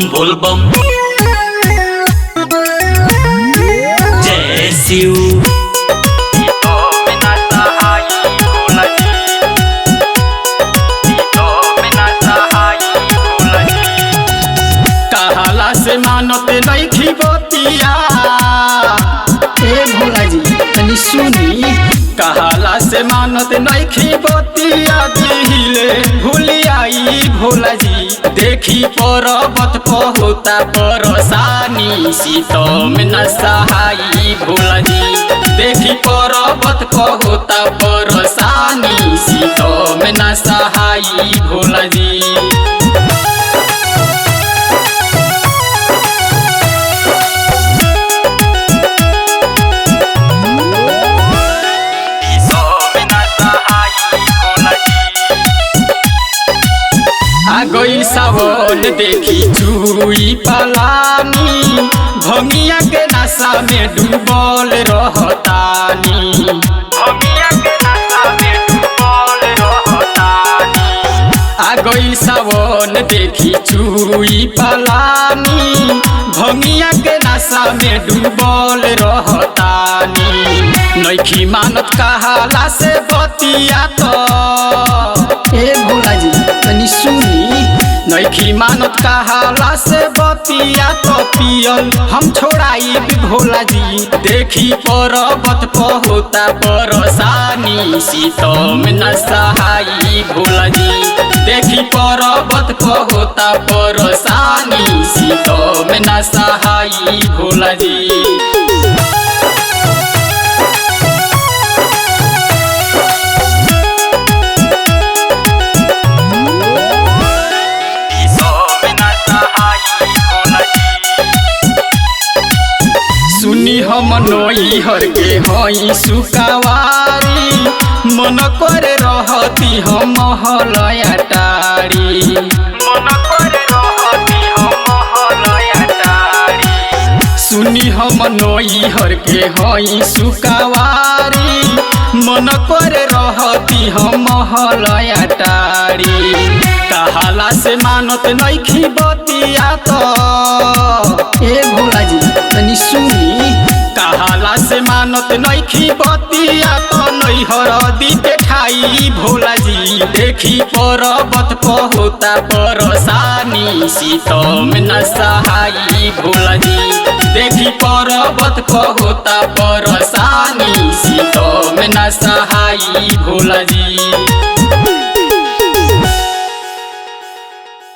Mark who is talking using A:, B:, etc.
A: बोलबम जय शिव।
B: कहाला से मानत नहीं थी बतिया ए भोला जी तनी सुनी। कहाला से मानत नहीं थी बतिया दिले भूलियाई भोला जी। देखी पर्वत पर होता परेशानी सीतम न सहाई भोला जी। देखी पर्वत पर होता परेशानी सीतम न सहाई भोला जी। गई सावन देखी चुई पलानी भंगिया के नशा में डूबल रहतानी। भंगिया के नशा में डूबल रहतानी। आ गई सावन देखी चुई पलानी भंगिया के नशा में डूबल रहतानी। नइखी मानत कहाला से बतिया तो ए भोला जी तनी सुनी। नइखी मानत कहाला से बतिया तो पियल हम छोड़ाई भोला जी। देखी पर्वत पर होता परेशानी सीतम न सहाई भोला जी। देखी पर्वत पर होता परेशानी सीतम न सहाई भोला जी। सुनी हम नई हर के हई सुकावारी मन करे रहती हम महलया टारी। मन करे रहती हम महलया टारी। सुनी हम नई हर के हई सुकावारी मन करे रहती हम महलया टारी। कहाला से मानत नइखी बतिया तो ए भोला जी तनी सुनी। कहाला से मानत नइखी बतिया तो नैहर दीते खाई भोला जी। देखी पर्वत पर होता परेशानी सीतम न सहाई भोला जी। देखी पर्वत पर होता परेशानी सीतम न सहाई भोला जी।